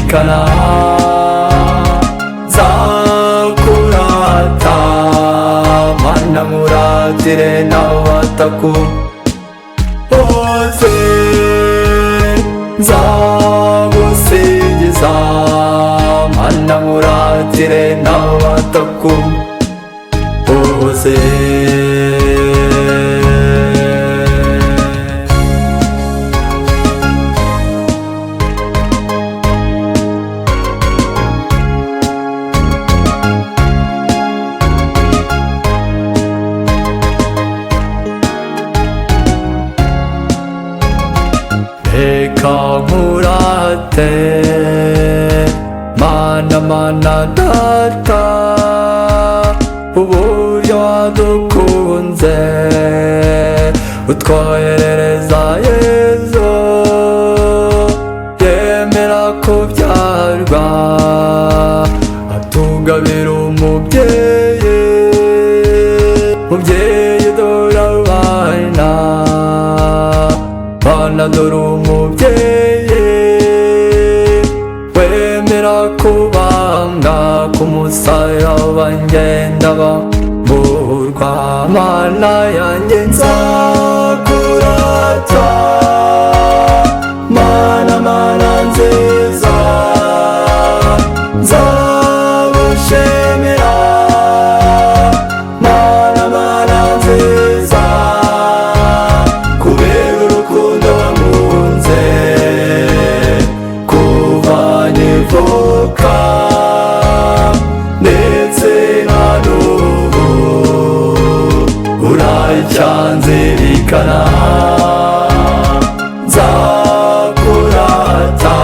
nzazirikana nzakurata mana nkuratire n'abataku bose nzagusingiza mana nkuratire n'abataku bose reka nkurate mana mana data uburyo wadukunze utwoherereza Yezu yemera kubyarwa atugabira umubyeyi mubyeyi dore abana bana dore umubyeyi wemera kubanga k'umusaraba ngenda bamburwa mana yanjye nzakurata mana mana nziza nzagushimira mana mana nziza kubera urukundo wankunze kuva nkivuka ndetse na n'ubu uracyanzirikana nzakurata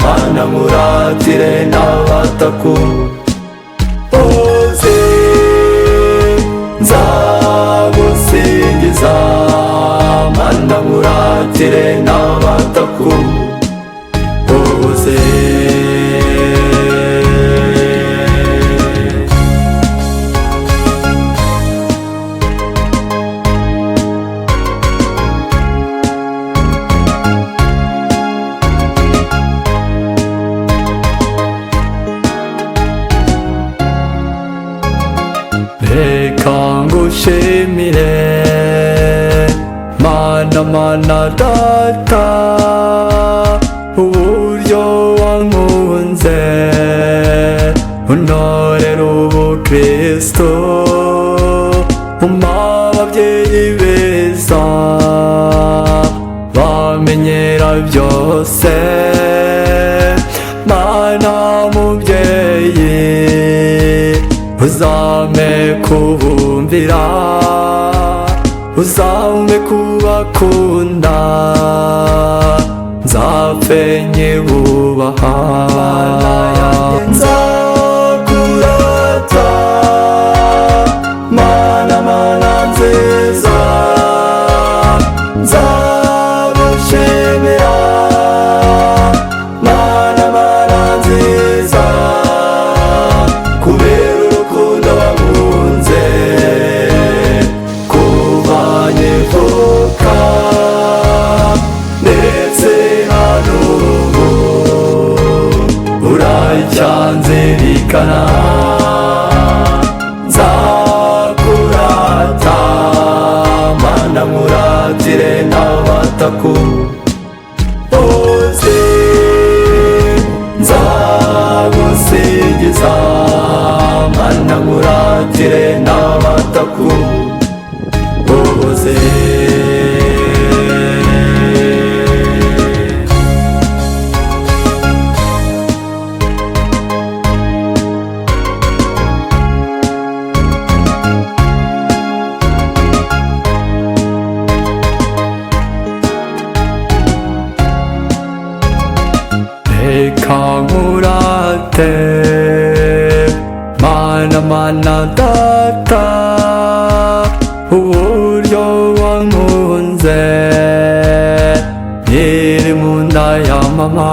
mana nkuratire n'abataku bose nzagusingiza mana nkuratire n'abataku bose reka ngushimire mana mana data uburyo wankunze untorera ubukristo umpa ababyeyi beza bamenyera byose mana mubyeyi uzame kubumvira uzame kubakunda nzapfe nkibubaha nzakurata mana mana nziza nzagushimira mana mana nziza kubera urukundo wankunze kuva nkivuka ndetse na n'ubu uracyanzirikana nzakurata mana nkuratire n'abataku bose nzagusingiza mana nkuratire n'abataku bose reka nkurate mana mana data uburyo wankunze nkiri mu nda ya mama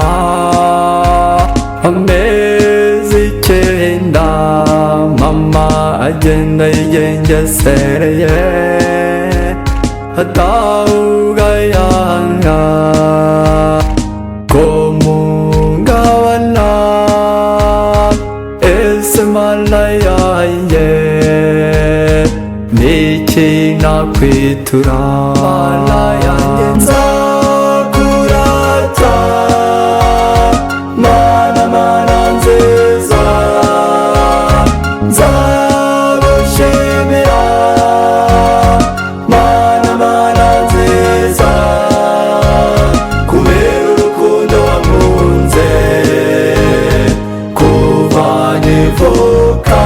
amezi 9 mama agenda yigengesereye atawugayanga ko mu ngabo nzakwitura mana yanjye nzakurata mana mana nziza nzagushimira mana mana nziza kubera urukundo wankunze kuva nkivuka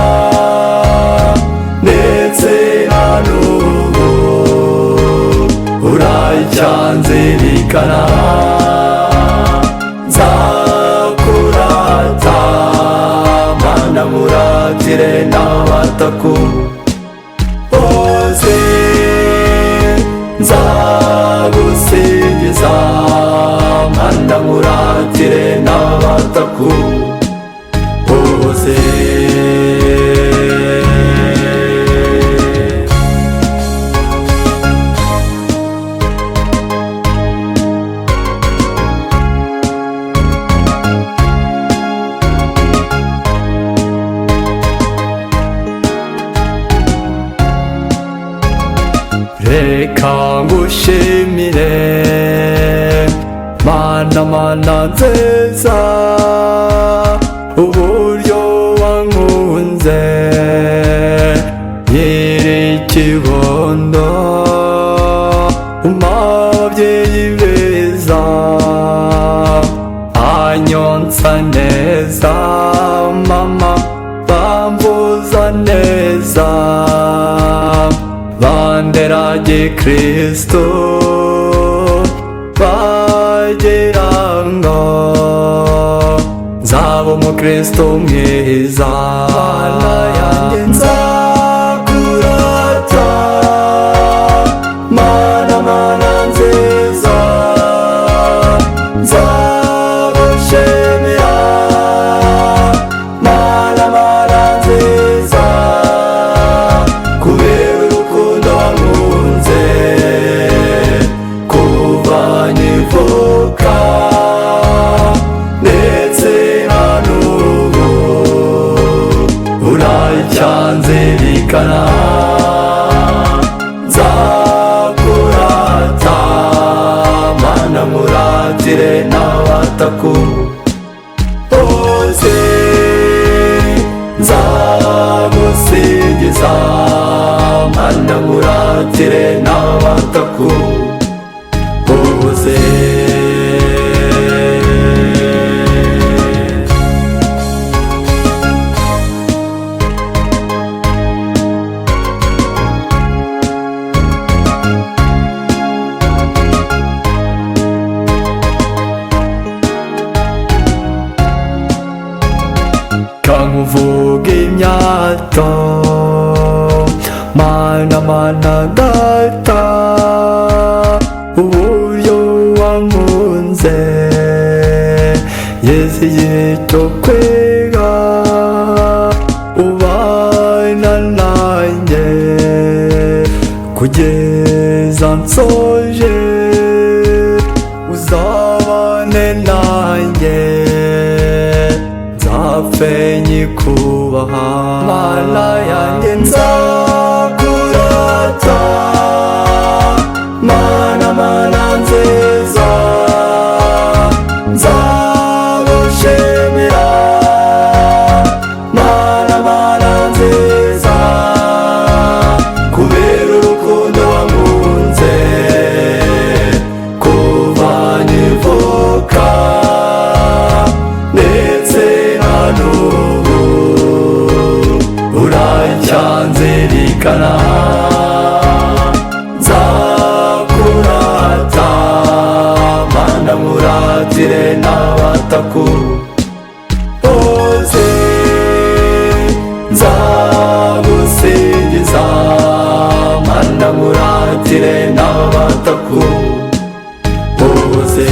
ndetse na n'ubu uracyanzirikana nzakurata mana muratire n'abatakuzi nzagusingiza mana muratire n'abatakuzi reka ngushimire mana mana nziza uburyo wankunze nyirikibondo umabyeyi beza anyonsa neza mama bambuza neza bandera gikristo bagira ngo nzaba umukristo mwiza mana yanjye nzakurata mana mana nziza nzagushimira mana mana nziza kubera urukundo wankunze kuva nkivuka ndetse na n'ubu uracyanzirikana nzakurata mana muratire n'abatakuzi nzagusingiza mana muratire n'abatakuzi kankuvuga imyato mana mana data uburyo wankunze yeze igihe cyo kwiga ubana nanjye kugeza nsoje uzabane nanjye nzapfe nyikubaha mana yanjye nzakurata mana mana nziza nzagushimira mana mana nziza kubera urukundo wankunze kuva nkivuka ndetse na n'ubu uracyanzirikana nzakurata mana muratire n'abatakuzi nzagusingiza mana muratire n'abatakuzi